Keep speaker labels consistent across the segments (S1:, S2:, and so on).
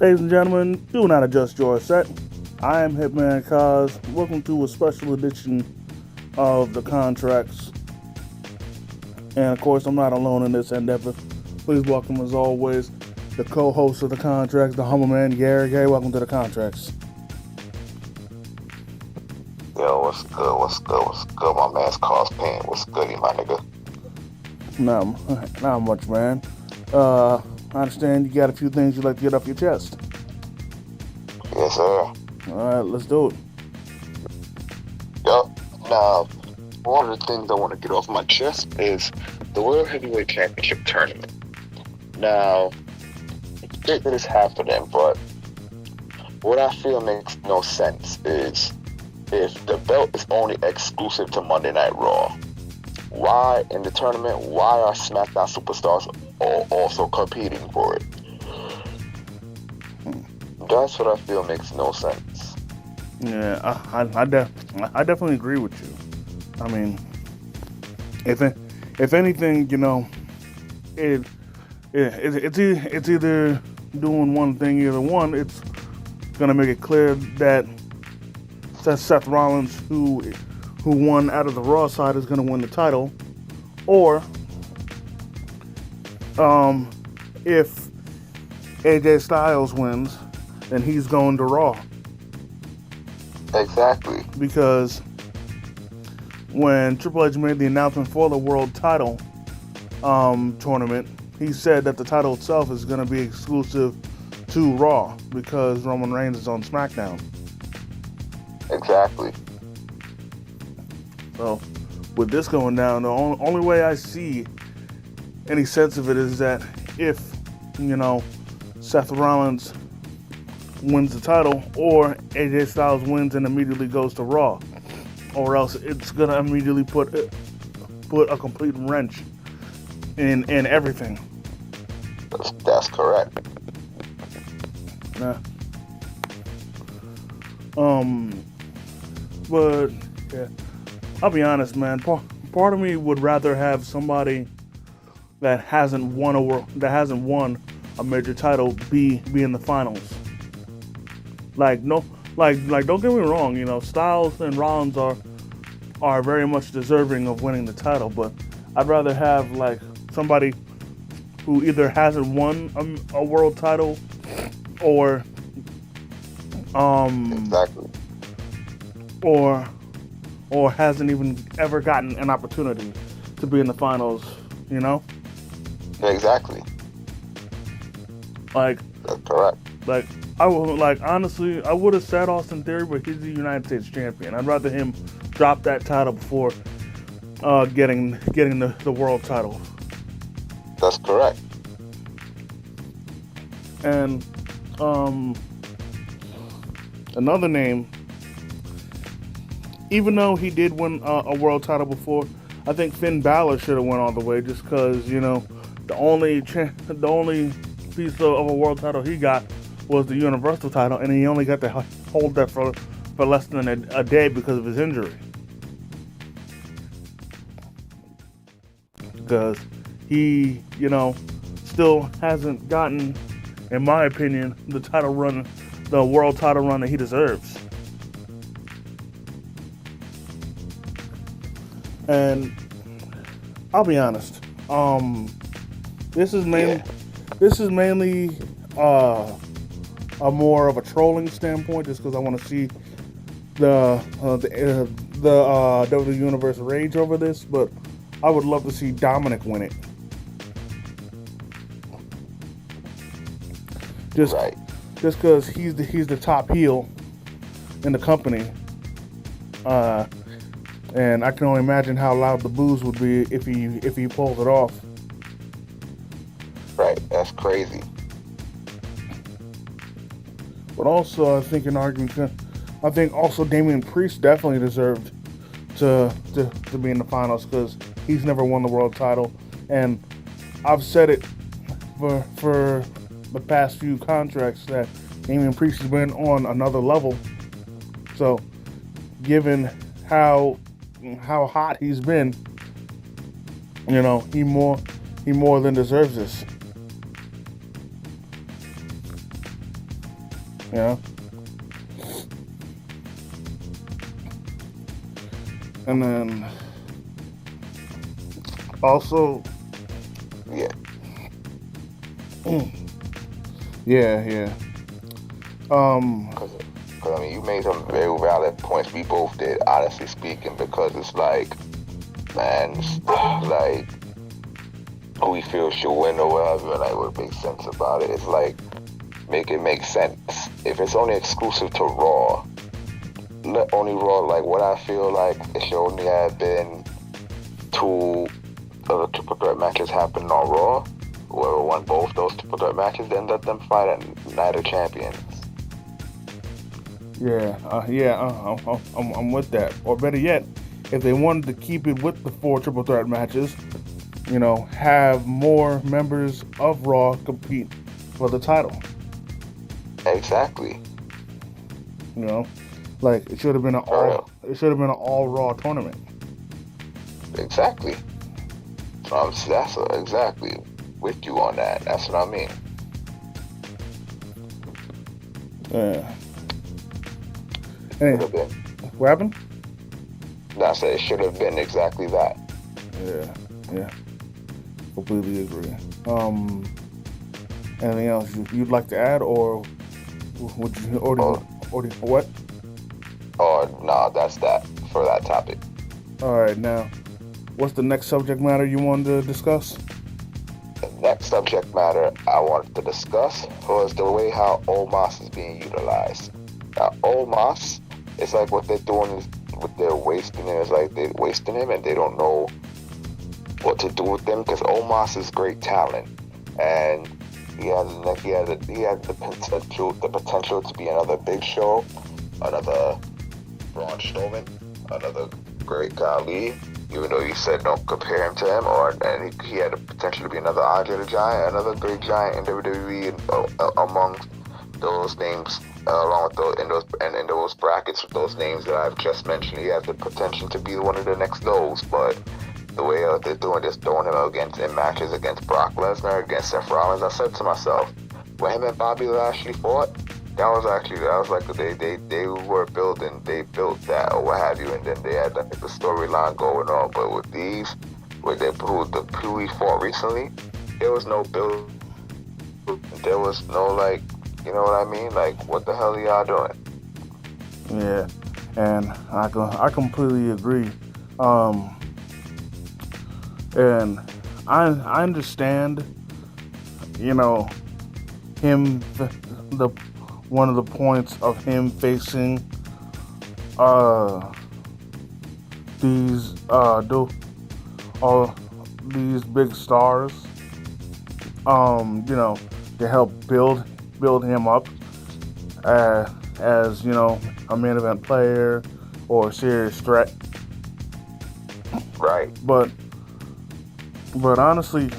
S1: Ladies and gentlemen, do not adjust your set. I am Hitman Cause. Welcome to a special edition of the contracts. And of course, I'm not alone in this endeavor. Please welcome, as always, the co-host of the contracts, the humble man, Gary. Gary, welcome to the contracts.
S2: Yo, what's good? What's good? What's good? My man's Cause Pain. What's goody, my nigga?
S1: Not much, man. I understand you got a few things you'd like to get off your chest.
S2: Yes, sir.
S1: All right, let's do it.
S2: Yup. Now, one of the things I want to get off my chest is the World Heavyweight Championship tournament. Now, it's great that it's happening, but what I feel makes no sense is if the belt is only exclusive to Monday Night Raw, why in the tournament, why are SmackDown superstars also competing for it? That's what I feel makes no sense.
S1: Yeah, I definitely agree with you. I mean, if anything, you know, it's either doing one thing, either one. It's gonna make it clear that Seth Rollins, who won out of the Raw side, is gonna win the title, or if AJ Styles wins, then he's going to Raw.
S2: Exactly.
S1: Because when Triple H made the announcement for the world title tournament, he said that the title itself is going to be exclusive to Raw because Roman Reigns is on SmackDown.
S2: Exactly.
S1: So with this going down, the only way I see any sense of it is that if, you know, Seth Rollins wins the title, or AJ Styles wins and immediately goes to Raw, or else it's gonna immediately put a complete wrench in everything.
S2: That's correct.
S1: Yeah. But yeah, I'll be honest, man. Part of me would rather have somebody that hasn't won a major title be in the finals. Like don't get me wrong, you know, Styles and Rollins are very much deserving of winning the title, but I'd rather have like somebody who either hasn't won a world title or
S2: Exactly.
S1: or hasn't even ever gotten an opportunity to be in the finals, you know?
S2: Exactly.
S1: Like,
S2: that's correct.
S1: Like, honestly, I would have said Austin Theory, but he's the United States champion. I'd rather him drop that title before getting the world title.
S2: That's correct.
S1: And another name, even though he did win a world title before, I think Finn Balor should have went all the way, just because, you know, the only piece of a world title he got was the Universal title, and he only got to hold that for less than a day because of his injury. Because he, you know, still hasn't gotten, in my opinion, the world title run that he deserves. And I'll be honest, this is mainly a more of a trolling standpoint, just because I want to see the WWE Universe rage over this, but I would love to see Dominic win it. Just because he's the top heel in the company, and I can only imagine how loud the boos would be if he pulls it off.
S2: Right, that's crazy.
S1: But also, I think also Damian Priest definitely deserved to be in the finals, because he's never won the world title, and I've said it for the past few contracts that Damian Priest has been on another level. So, given how hot he's been, you know, he more than deserves this. You know, and then also,
S2: Yeah.
S1: yeah.
S2: Because I mean, you made some very valid points. We both did, honestly speaking, because it's like, man, like, who we feel should win or whatever, like, what makes sense about it. It's like, make it make sense. If it's only exclusive to Raw, let only Raw, like, what I feel like it should only have been two of the triple threat matches happening on Raw. Whoever won both those triple threat matches, then let them fight at Night of Champions.
S1: I'm with that. Or better yet, if they wanted to keep it with the 4 triple threat matches, you know, have more members of Raw compete for the title.
S2: Exactly.
S1: You know, like it should have been an all Raw tournament.
S2: Exactly. That's exactly with you on that. That's what I mean.
S1: Yeah. Hey, what happened?
S2: I said it should have been exactly that.
S1: Yeah. Completely agree. Anything else you'd like to add, or would you, or what?
S2: Oh no, that's that for that topic.
S1: All right, now, what's the next subject matter you wanted to discuss?
S2: The next subject matter I wanted to discuss was the way how Omos is being utilized. Now, Omos, it's like what they're doing is what they're wasting him. It's like they're wasting him and they don't know what to do with him, because Omos is great talent and he has the potential to be another Big Show, another Braun Strowman, another great Ali. Even though you said don't compare him to him, and he had the potential to be another Andre the Giant, another great giant in WWE among those names, along with in those brackets with those names that I've just mentioned. He has the potential to be one of the next those, but the way they're doing this, throwing him in matches against Brock Lesnar, against Seth Rollins, I said to myself, when him and Bobby Lashley fought, that was like they were building, they built that or what have you, and then they had like the storyline going on. But with these, who we fought recently, there was no build, there was no, like, you know what I mean? Like, what the hell are y'all doing?
S1: Yeah, and I completely agree. And I understand, you know, him the one of the points of him facing these big stars, you know, to help build him up as, you know, a main event player or a serious threat.
S2: Right.
S1: But honestly,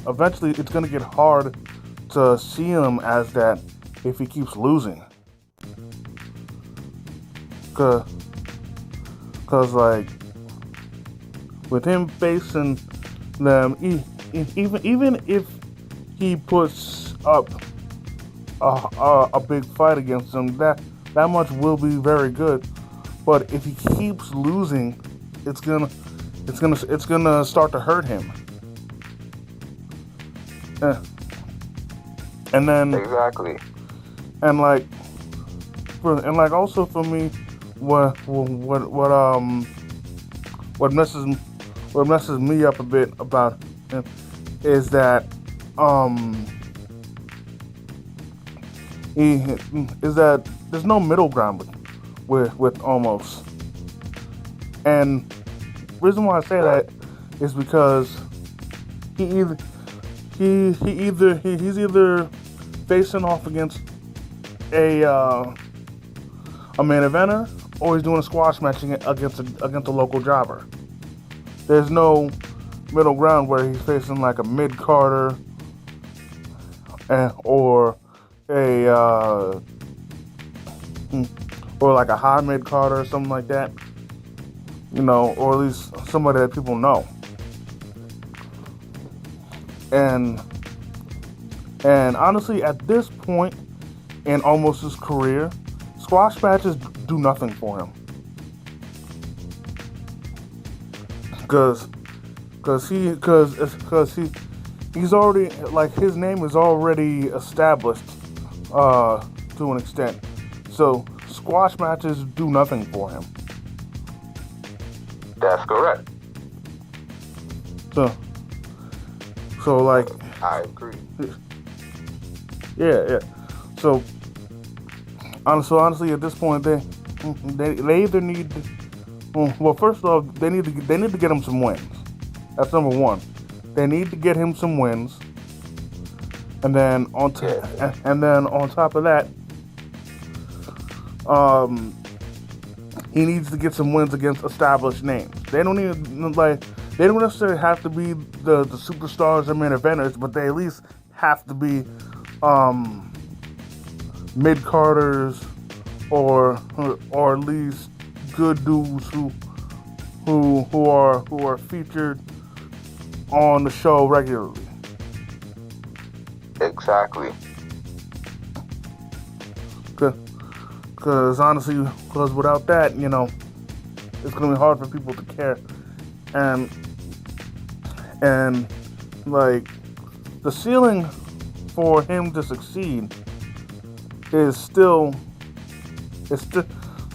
S1: eventually it's gonna get hard to see him as that if he keeps losing. Cause like with him facing them, even if he puts up a big fight against them, that much will be very good. But if he keeps losing, it's gonna start to hurt him. And then
S2: exactly.
S1: And also for me, what messes me up a bit about him is that there's no middle ground with Omos. And reason why I say that is because he's either facing off against a main eventer, or he's doing a squash match against a local jobber. There's no middle ground where he's facing like a mid-carder or like a high mid-carder or something like that. You know, or at least somebody that people know. And honestly, at this point, in Omos' career, squash matches do nothing for him. Cause he's already, like, his name is already established to an extent. So squash matches do nothing for him.
S2: That's correct.
S1: So like,
S2: I agree.
S1: Yeah. So honestly, at this point, they either need. Well, first off, they need to get him some wins. That's number one. They need to get him some wins, and then on top of that, he needs to get some wins against established names. They don't necessarily have to be the superstars or main eventers, but they at least have to be mid carders or at least good dudes who are featured on the show regularly.
S2: Exactly.
S1: Because honestly, without that, it's gonna be hard for people to care, and like, the ceiling for him to succeed is still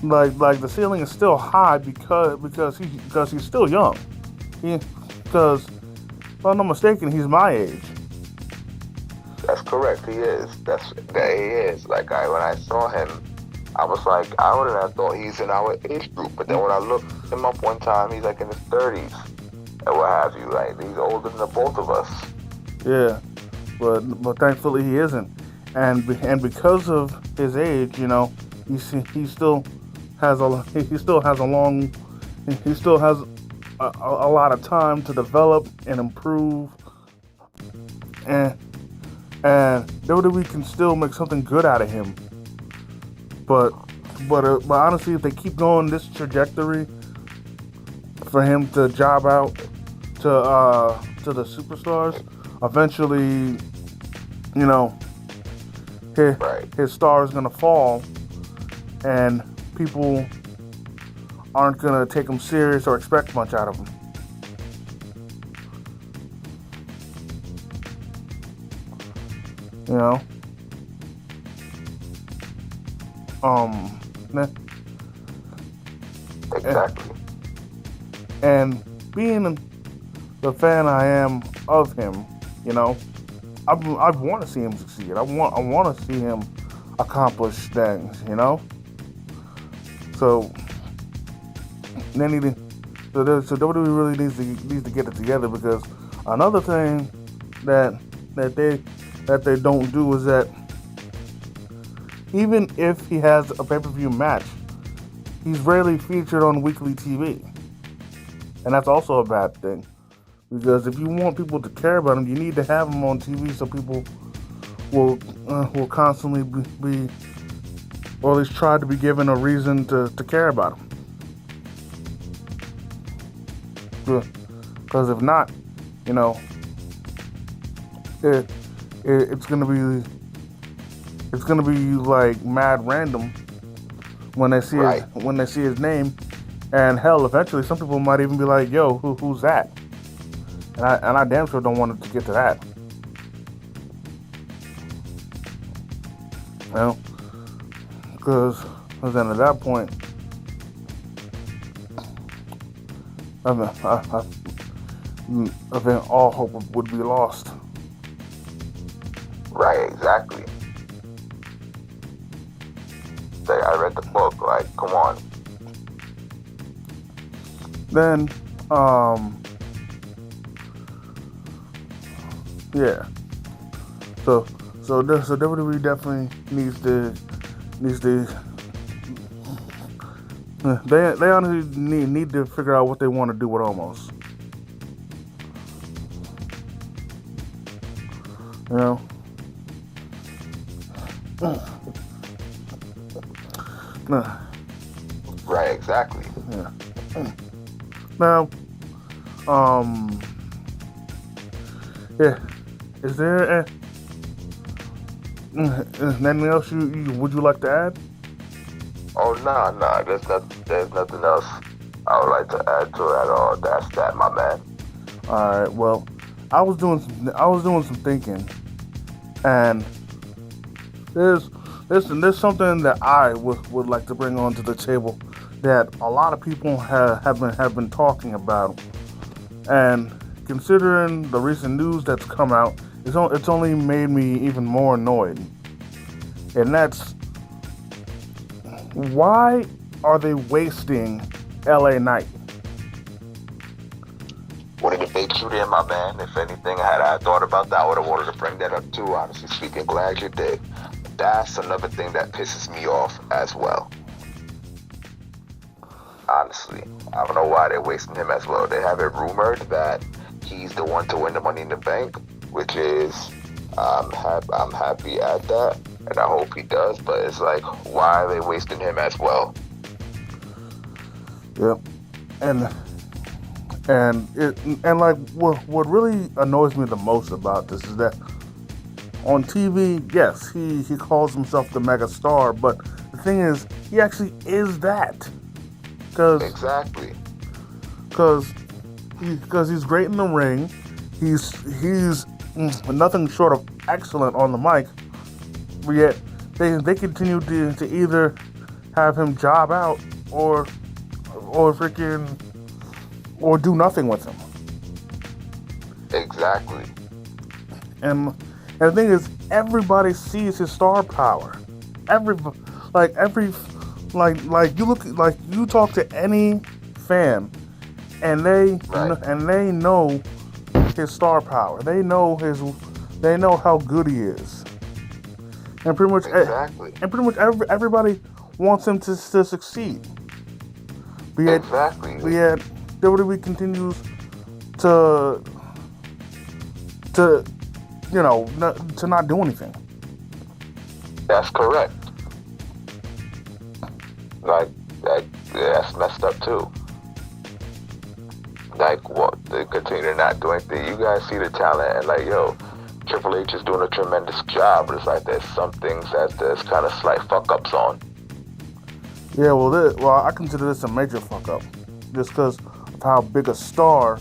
S1: like the ceiling is still high because he's still young. Because if I'm not mistaken, he's my age.
S2: That's correct. He is. He is. Like, when I saw him, I was like, I would have thought he's in our age group. But then when I looked him up one time, he's like in his 30s and what have you. Like, he's older than the both of us.
S1: Yeah, but thankfully he isn't. And because of his age, he still has a lot of time to develop and improve, and WWE can still make something good out of him. But honestly, if they keep going this trajectory, for him to job out to the superstars, eventually, his star is gonna fall, and people aren't gonna take him serious or expect much out of him.
S2: Exactly.
S1: And being the fan I am of him, I want to see him succeed. I want to see him accomplish things, So WWE really needs to get it together, because another thing that they don't do is that even if he has a pay-per-view match, he's rarely featured on weekly TV, and that's also a bad thing. Because if you want people to care about him, you need to have him on TV so people will constantly be, or at least try to be given a reason to care about him. Because if not, it's gonna be like mad random when they see his name, and hell, eventually some people might even be like, "Yo, who's that?" And I damn sure don't want it to get to that. Because then at that point, I think all hope would be lost.
S2: Right, exactly. Like, I read the book, like, come on.
S1: Then, yeah. So WWE definitely needs to. They honestly need to figure out what they want to do with Omos.
S2: Right, exactly.
S1: Yeah. Now, yeah. Is there Anything else would you like to add?
S2: Oh no. There's nothing else I would like to add to it at all. That's that, my man.
S1: All right. Well, I was doing some thinking, and there's there's something that I would like to bring onto the table that a lot of people have been talking about, and considering the recent news that's come out, it's only made me even more annoyed, and that's why are they wasting LA Knight?
S2: What a debate you there, my man. If anything, had I thought about that, I would have wanted to bring that up too, honestly speaking. Glad you did. That's another thing that pisses me off as well. Honestly, I don't know why they're wasting him as well. They have it rumored that he's the one to win the Money in the Bank, which is, I'm happy at that, and I hope he does, but it's like, why are they wasting him as well?
S1: Yep. And like what really annoys me the most about this is that on TV, yes, he calls himself the mega star, but the thing is, he actually is that.
S2: Exactly.
S1: Because he's great in the ring. He's nothing short of excellent on the mic. But yet they continue to either have him job out or do nothing with him.
S2: Exactly.
S1: And the thing is, everybody sees his star power. You talk to any fan, and they know his star power. They know how good he is. And pretty much everybody wants him to succeed.
S2: Exactly.
S1: Yet WWE continues to not do anything.
S2: That's correct. Like that's messed up too. Like what? They continue to not do anything. You guys see the talent, and like, yo, Triple H is doing a tremendous job, but it's like there's some things that there's kind of slight fuck ups on.
S1: Yeah, well, I consider this a major fuck up, just because of how big a star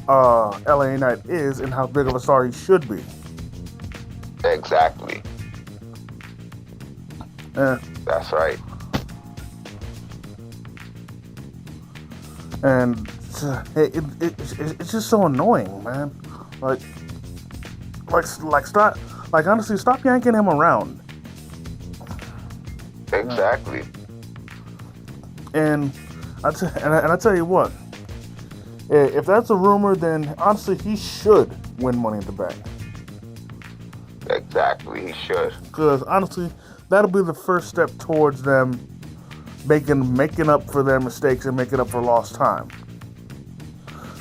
S1: LA Knight is, and how big of a star he should be.
S2: Exactly.
S1: Yeah.
S2: That's right.
S1: And it's just so annoying, man. Stop. Like, honestly, stop yanking him around.
S2: Exactly.
S1: And I tell you what, if that's a rumor, then honestly, he should win Money in the Bank.
S2: Exactly, he should.
S1: Because honestly, that'll be the first step towards them making up for their mistakes and making up for lost time.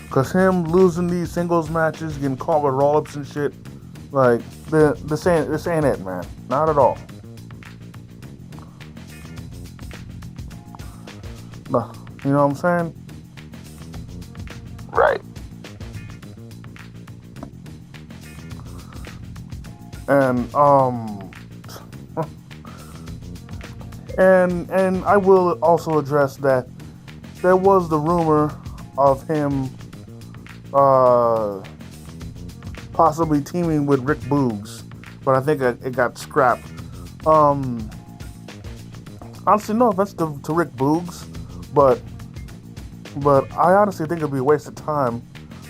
S1: Because him losing these singles matches, getting caught with roll-ups and shit, like, this ain't it, man. Not at all. No, you know what I'm saying?
S2: Right.
S1: And I will also address that there was the rumor of him possibly teaming with Rick Boogs, but I think it got scrapped. Honestly, no offense to Rick Boogs, but I honestly think it'd be a waste of time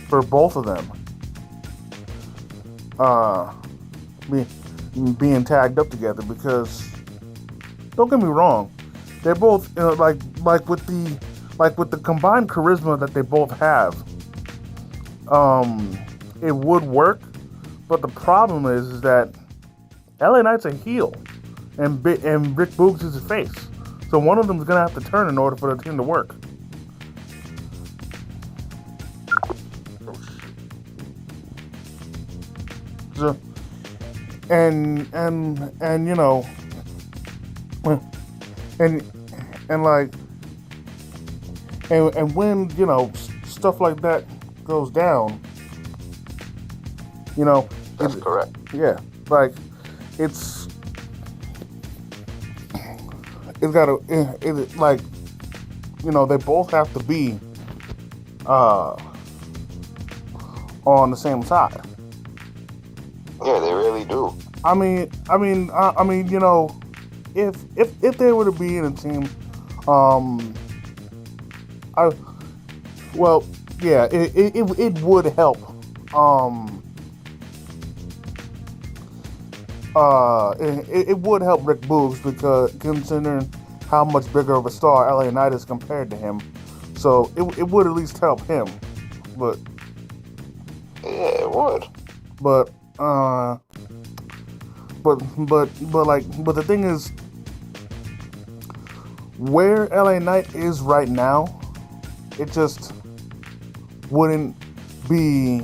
S1: for both of them being tagged up together, because don't get me wrong, they're both like with the combined charisma that they both have, it would work. But the problem is that LA Knight's a heel and Rick Boogs is his face, so one of them is gonna have to turn in order for the team to work. So, and you know, and when, you know, stuff like that goes down, you know,
S2: that's correct.
S1: Yeah, like it's got to like, you know, they both have to be on the same side.
S2: Yeah, they really do.
S1: I mean, you know, if they were to be in a team, it would help. It would help Rick Boogs, because considering how much bigger of a star LA Knight is compared to him, so it would at least help him. But
S2: yeah, it would.
S1: But the thing is, where LA Knight is right now, it just wouldn't be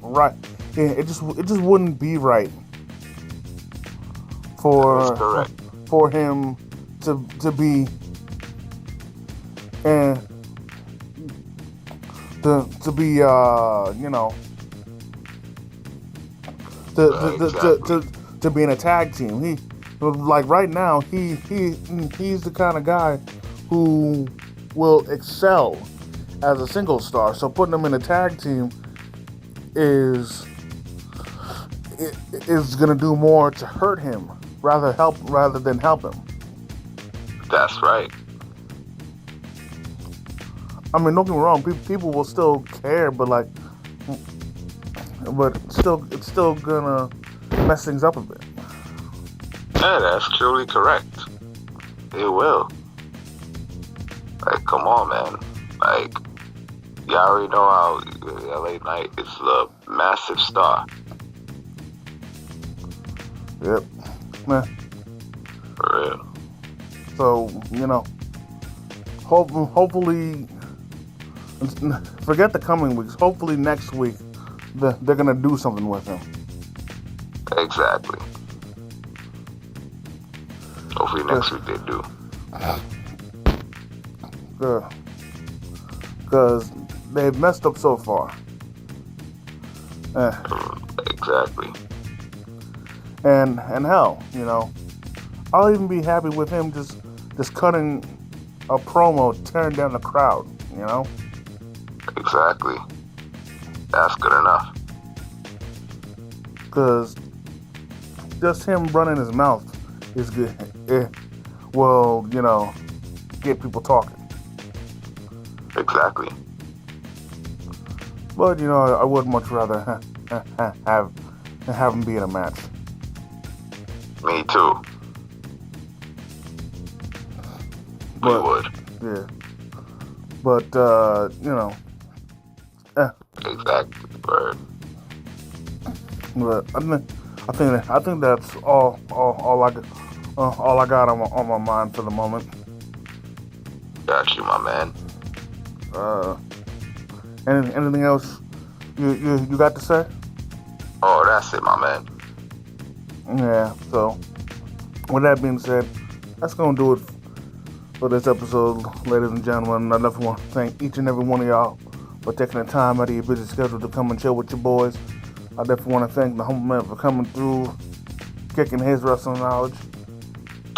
S1: right. It just wouldn't be right for him to be and to be you know, to be in a tag team. He, like, right now, he's the kind of guy who will excel as a single star. So putting him in a tag team is gonna do more to hurt him rather than help him.
S2: That's right.
S1: I mean, don't get me wrong, people will still care, but it's still gonna mess things up a bit.
S2: Yeah, that's truly correct. It will. Like, come on, man. Like, you already know how LA Knight is a massive star.
S1: Yep. Man.
S2: For real.
S1: So, you know, hopefully, forget the coming weeks. Hopefully next week, they're gonna do something with him.
S2: Exactly. Hopefully next week they do.
S1: Because they've messed up so far.
S2: Exactly.
S1: And hell, you know, I'll even be happy with him just cutting a promo, tearing down the crowd, you know?
S2: Exactly. That's good enough.
S1: Because just him running his mouth is good. It will, you know, get people talking.
S2: Exactly.
S1: But, you know, I would much rather have him be in a match.
S2: Me too. We would.
S1: Yeah. But, you know.
S2: Exactly. Word.
S1: But I think that's all I got on my mind for the moment.
S2: Got you, my man.
S1: Anything else you got to say?
S2: Oh, that's it, my man.
S1: Yeah. So, with that being said, that's gonna do it for this episode, ladies and gentlemen. I definitely want to thank each and every one of y'all for taking the time out of your busy schedule to come and chill with your boys. I definitely want to thank the Humble Man for coming through, kicking his wrestling knowledge.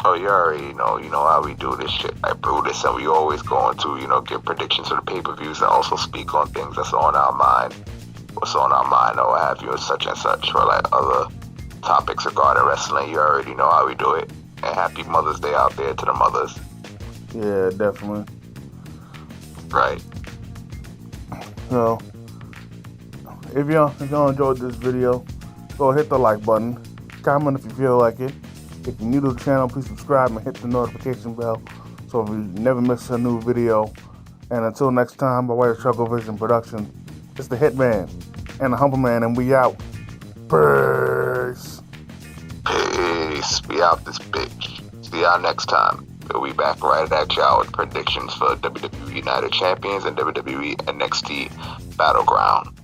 S2: Oh, you already know. You know how we do this shit. I brew this, and we always going to, you know, give predictions of the pay-per-views and also speak on things that's on our mind. What's on our mind, or what have you, and such, or like other topics regarding wrestling. You already know how we do it. And happy Mother's Day out there to the mothers.
S1: Yeah, definitely.
S2: Right.
S1: So, if y'all enjoyed this video, go hit the like button. Comment if you feel like it. If you're new to the channel, please subscribe and hit the notification bell so you never miss a new video. And until next time, by way of Struggle Vision Production, it's the Hitman and the Humble Man, and we out. Peace.
S2: Peace. We out this bitch. See y'all next time. We'll be back right at y'all with predictions for WWE United Champions and WWE NXT Battleground.